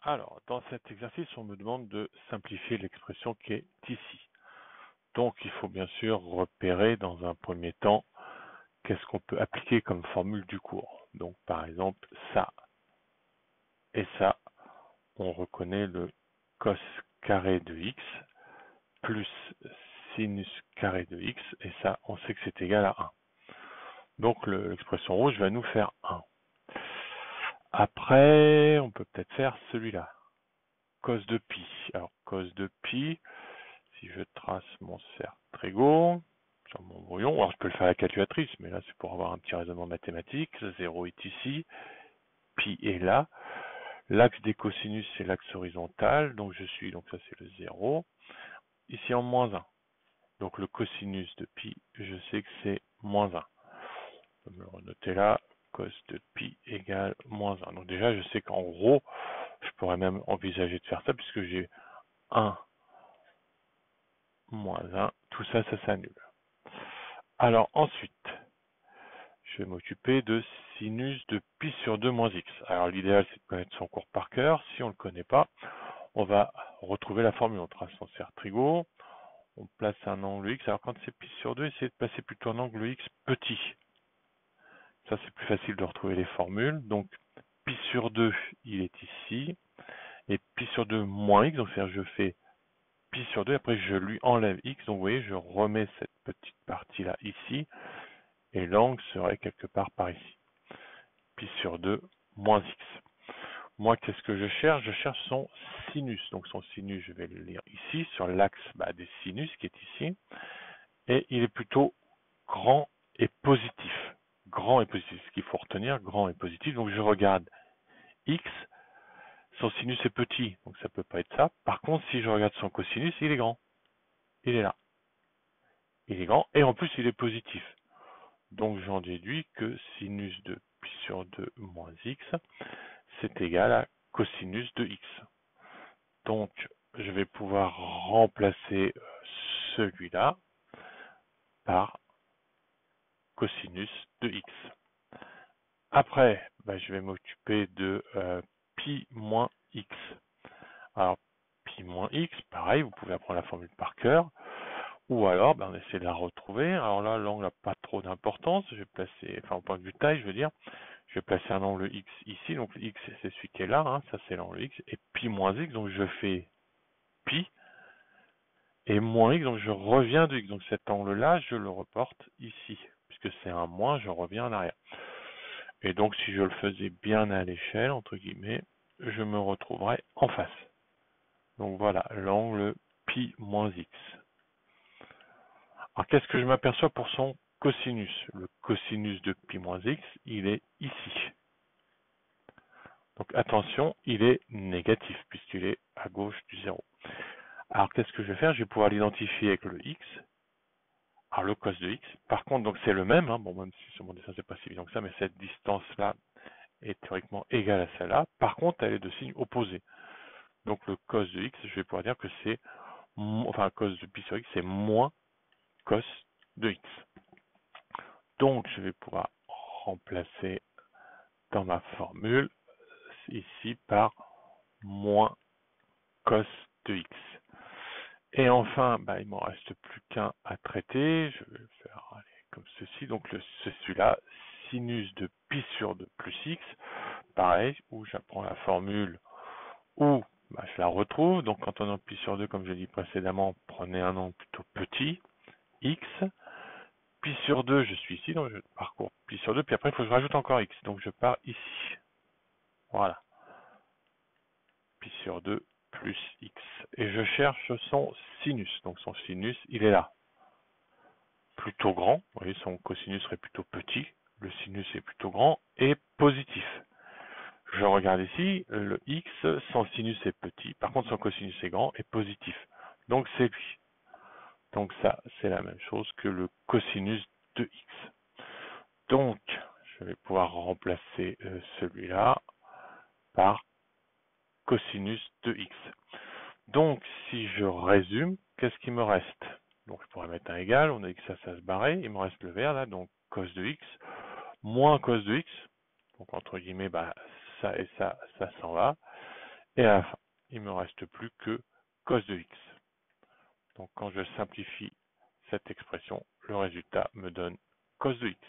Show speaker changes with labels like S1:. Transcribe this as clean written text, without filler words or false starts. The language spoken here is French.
S1: Alors, dans cet exercice, on me demande de simplifier l'expression qui est ici. Donc, il faut bien sûr repérer dans un premier temps qu'est-ce qu'on peut appliquer comme formule du cours. Donc, par exemple, ça et ça, on reconnaît le cos carré de x plus sinus carré de x, et ça, on sait que c'est égal à 1. Donc, l'expression rouge va nous faire 1. Après, on peut peut-être faire celui-là, cos de pi. Alors, cos de pi, si je trace mon cercle Trégo sur mon brouillon, alors je peux le faire à la calculatrice, mais là c'est pour avoir un petit raisonnement mathématique. 0 est ici, pi est là. L'axe des cosinus c'est l'axe horizontal, donc donc ça c'est le 0. Ici en moins 1. Donc le cosinus de pi, je sais que c'est moins 1. Je peux me le renoter là, cos de pi égale moins 1. Donc déjà je sais qu'en gros, je pourrais même envisager de faire ça puisque j'ai 1 moins 1, tout ça, ça s'annule. Alors ensuite, je vais m'occuper de sinus de pi sur 2 moins x. Alors l'idéal c'est de connaître son cours par cœur. Si on ne le connaît pas, on va retrouver la formule. On trace son cercle Trégo, on place un angle x. Alors quand c'est pi sur 2, essayez de placer plutôt un angle x petit. Ça c'est plus facile de retrouver les formules. Donc pi sur 2, il est ici. Et pi sur 2 moins x, donc c'est-à-dire je fais pi sur 2, après je lui enlève x. Donc vous voyez, je remets cette petite partie-là ici. Et l'angle serait quelque part par ici. Pi sur 2 moins x. Moi, qu'est-ce que je cherche? Je cherche son sinus. Donc son sinus, je vais le lire ici, sur l'axe des sinus qui est ici. Et il est plutôt grand et positif. Grand et positif. Ce qu'il faut retenir, grand et positif. Donc je regarde x. Son sinus est petit, donc ça ne peut pas être ça. Par contre, si je regarde son cosinus, il est grand. Il est là. Il est grand et en plus, il est positif. Donc j'en déduis que sinus de pi sur 2 moins x, c'est égal à cosinus de x. Donc je vais pouvoir remplacer celui-là par cosinus de x. Après, je vais m'occuper de pi moins x. Alors pi moins x, pareil, vous pouvez apprendre la formule par cœur. Ou alors, on essaie de la retrouver. Alors là, l'angle n'a pas trop d'importance. Je vais placer, enfin au point de vue taille, je veux dire, je vais placer un angle x ici. Donc x, c'est celui qui est là, hein, ça c'est l'angle x. Et pi moins x, donc je fais pi. Et moins x, donc je reviens de x. Donc cet angle-là, je le reporte ici. Puisque c'est un moins, je reviens en arrière. Et donc si je le faisais bien à l'échelle, entre guillemets, je me retrouverais en face. Donc voilà, l'angle pi moins x. Alors qu'est-ce que je m'aperçois pour son cosinus? Le cosinus de pi moins x, il est ici. Donc attention, il est négatif puisqu'il est à gauche du 0. Alors qu'est-ce que je vais faire? Je vais pouvoir l'identifier avec le x. Alors le cos de x. Par contre, donc c'est le même, hein, bon, même si sur mon dessin c'est pas si évident que ça, mais cette distance-là est théoriquement égale à celle-là. Par contre, elle est de signe opposé. Donc le cos de x, je vais pouvoir dire que c'est, enfin cos de pi sur x, c'est moins cos de x. Donc je vais pouvoir remplacer dans ma formule ici par moins cos de x. Et enfin, il ne m'en reste plus qu'un à traiter. Je vais le faire comme ceci. Donc celui-là, sinus de pi sur 2 plus x, pareil, où j'apprends la formule, où je la retrouve. Donc quand on a pi sur 2, comme je l'ai dit précédemment, prenez un angle plutôt petit, x. Pi sur 2, je suis ici, donc je parcours pi sur 2, puis après il faut que je rajoute encore x. Donc je pars ici. Voilà. Pi sur 2 plus x. Et je cherche son sinus. Donc son sinus, il est là. Plutôt grand. Vous voyez, son cosinus serait plutôt petit. Le sinus est plutôt grand et positif. Je regarde ici, le x, son sinus est petit. Par contre, son cosinus est grand et positif. Donc c'est lui. Donc ça, c'est la même chose que le cosinus de x. Donc, je vais pouvoir remplacer celui-là par cosinus de x. Donc, si je résume, qu'est-ce qui me reste? Donc, je pourrais mettre un égal, on a dit que ça se barrait, il me reste le vert là, donc cos de x, moins cos de x, donc entre guillemets, ça et ça s'en va, Et à la fin, il ne me reste plus que cos de x. Donc quand je simplifie cette expression, le résultat me donne cos de x.